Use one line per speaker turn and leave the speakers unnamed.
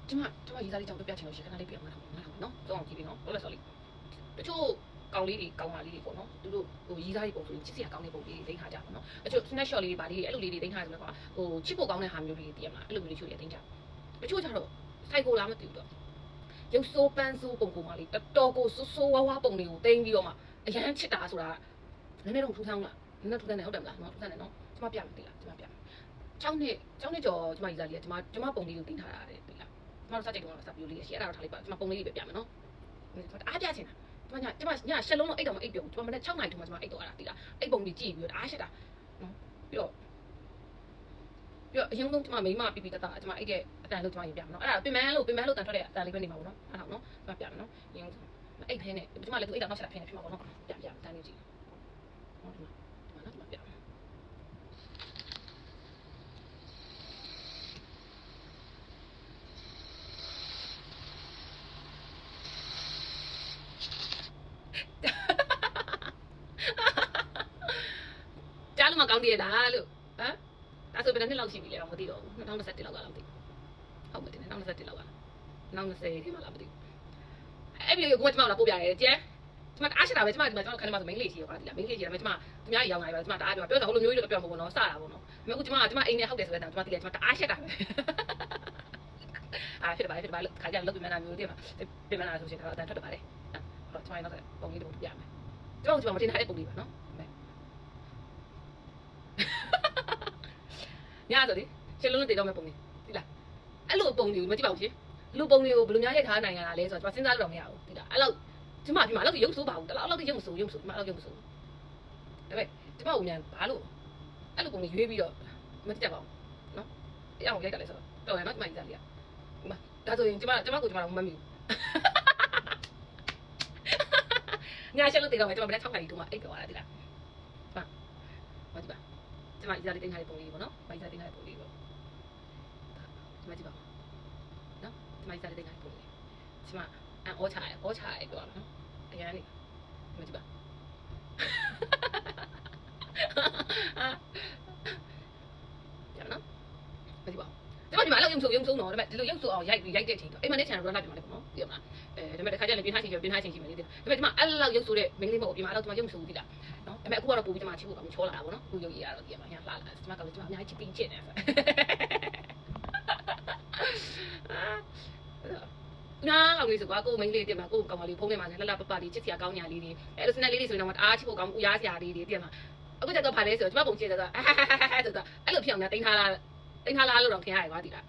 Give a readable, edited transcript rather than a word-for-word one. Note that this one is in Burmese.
ကျမရေးစားလေးကြောင့်ပြချင်လို့ရှိရင်ခဏလေးပြအောင်နော်တော့အောင်ကြည့်ပြီနော်ဟုတ်လားဆိုလေတချို့ကောင်လေးတွေကောင်မလေးတွေပေါ့နော်သူတို့ဟိုရေးစားလေးပုံဆိုရင်ချစ်စရာကောင်းတဲ့ပုံလေးတွေသိမ်းထားကြပါနော်တချို့ snack shot လေးတွေပါလေးတွေအဲ့လိုလေးတွေသိမ်းထားတယ်ဆိုတော့ဟိုချစ်ဖို့ကောင်းတဲ့ဟာမျိုးလေးတွေတည်ရမလားအဲ့လိုမျိုးလေးချို့ရသိမ်းကြတချို့ကျတော့ psycho လားမသိဘူးတော့ရုပ်ဆိုးပန်းဆိုးပုံမလေးတော်ကိုဆိုးဝါးပုံတွေကိုသိမ်းပြီးတော့မှအရန်ချစ်တာဆိုတာနည်းနည်းတော့ထူးဆန်းလားနည်းနည်းထူးဆန်းတယ်ဟုတ်တယ်မလားနော်ထူးဆန်းတယ်နော်ကျမပြမယ်သိလားကျမပြမယ်ကျောင်းနဲ့ကျော်ကျမရေးစားလေးကကျမပုံလေးကိုသိမ်းထားတာတဲ့သိလားကျမတို့စကြိတ်တော့စပြိုလေးရရှိအဲ့ဒါတော့ထားလိုက်ပါကျမပုံလေးတွေပဲပြမယ်နော်အားပြချင်တာကျမညရှက်လုံးတော့အိတ်တော့မအိတ်ပြုံးကျမမနေ့6နိုင်ထုံးမှကျမအိတ်တော့ရတာသိလားအိတ်ပုံကြီးကြည့်ပြီးတော့အားရှက်တာနော်ပြီးတော့အရင်ဆုံးကျမမိမပြပြတတကျမအိတ်တဲ့အတန်လို့ကျမရင်ပြမယ်နော်အဲ့ဒါပင်မန်းလို့တန်ထွက်တဲ့အတန်လေးပဲနေမှာပေါ့နော်အဲ့ဒါနော်ကျမပြမယ်နော်အရင်ဆုံးအိတ်ဖဲနဲ့ကျမလည်းသူအိတ်တော့နောက်ဆက်တာဖဲနဲ့ဖြစ်မှာပေါ့နော်ပြတန်လေးကြည့်နော်ဒီမှာနော်ကျမပြမယ်ကြားလို့မကောင်းသေးရလားလို့ဟမ်ဒါဆိုဘယ်နှစ်လောက်ရှိပြီလဲတော့မသိတော့ဘူး2021လောက်ကလားမသိဟုတ်မသိနဲ့2021လောက်ကလား2020ဒီမှာလားမသိအဲ့ဒီကိုကကျမလာပို့ပြရတယ်ကျဲကျမအားရှိတာပဲကျမဒီမှာကျွန်တော်ခန်းထဲမှာဆိုမိန်းကလေးရှိရောပါတိလားမိန်းကလေးရှိတယ်ဒါပေမဲ့ကျမသူများရောင်းလာတယ်ကျမတအားပြောဆိုဟိုလိုမျိုးကြီးတော့ပြောမှာပေါ့နော်စတာပေါ့နော်ဒါပေမဲ့အခုကျမအိမ်နဲ့ဟုတ်တယ်ဆိုတဲ့ကျမတိလဲကျမတအားရှက်တာပဲဖြစ်ပါလို့ခါကြလောက်ပြမနာမျိုးတည်းမှာပြမနာဆိုရှင်တော့အတန်ထွက်တော့ပါတယ်ဟုတ်ကျမနောက်ပုံလေးတို့ပြရမယ်ကျမမတင်ထားတဲ့ပုံလေးပါနော်ညဆိုလေရှင်းလုံးလုံးတည်တော့မဲ့ပုံလေးသိလားအဲ့လိုပုံလေးကိုမကြည့်ပါဘူးရှင်လူပုံလေးကိုဘယ်လိုများရိုက်ထားနိုင်ရတာလဲဆိုတော့ကျွန်တော်စဉ်းစားလို့တော့မရဘူးသိလားအဲ့လောက်ကျမအဲ့လောက်ရုပ်ဆိုးပါဘူးတလောက်ရုပ်မဆိုးကျမအဲ့လောက်ရုပ်မဆိုးဒါပေမဲ့ကျမကမြန်ဘာလို့အဲ့လိုပုံလေးရွေးပြီးတော့မကြည့်ပါဘူးနော်အဲ့အောင်ရိုက်တာလဲဆိုတော့တော်ရနော်ကျမကြီးစားလေးကဒါဆိုရင်ကျမကိုတော့မမှတ်မိဘူးညရှင်းလို့တည်တော့မယ်ကျမမနေ့6ခါကြီးတူမှအိတ်ပြောရတာသိလားမကြည့်ပါကျမကြီးစားလေးတင်ထားတဲ့ပုံလေးပေါ့နော်မကြီးစားတင်ထားတဲ့ပုံလေးပေါ့ကျမကြည့်ပါနော်ကျမကြီးစားလေးတင်ထားတဲ့ပုံလေးကျမအောချာရပြောရမှာနော်အရင်ကနေမကြည့်ပါရနော်မကြည့်ပါကျမဒီမှာအဲ့လိုရုံဆိုတော့ဒါပေမဲ့ဒီလိုရုပ်ဆိုအောင်ရိုက်တဲ့အချိန်တော့အိမ်မနဲ့ချန်တော့လာပြမှာလေပေါ့နော်သိရမလားဒါပေမဲ့တစ်ခါကျရင်ပြင်ထားချိန်ရှိမယ်လေဒါပေမဲ့ကျမအဲ့လောက်ရုပ်ဆိုတဲ့မင်းလေးမဟုတ်ပြင်မှာအဲ့လောက်ကျမရုပ်ဆိုဘူးသိလားနော်ဒါပေမဲ့အခုကတော့ပို့ပြီးကျမချစ်ဖို့ကောင်းချောလာတာပေါ့နော်အခုရုပ်ရည်ရတော့သိရမှာညာလှလာကျမကလည်းကျမအများကြီးချစ်နေတယ်နားအောင်လေးဆိုကွာကိုမိန်းလေးတင်မှာကိုကောင်မလေးဖုန်းထဲမှာလှလှပပလေးချစ်စရာကောင်းညာလေးတွေအဲ့လိုစနက်လေးတွေဆိုရင်တော့အားချစ်ဖို့ကောင်းဦးရားစရာလေးတွေတင်မှာအခုကျတော့ဗာလဲဆိုတော့ကျမပုံချစ်တယ်ဆိုတော့ဆိုတော့အဲ့လိုဖြစ်အောင်တင်ထားလားလို့တော့ခင်ရတယ်ကွာဒီလား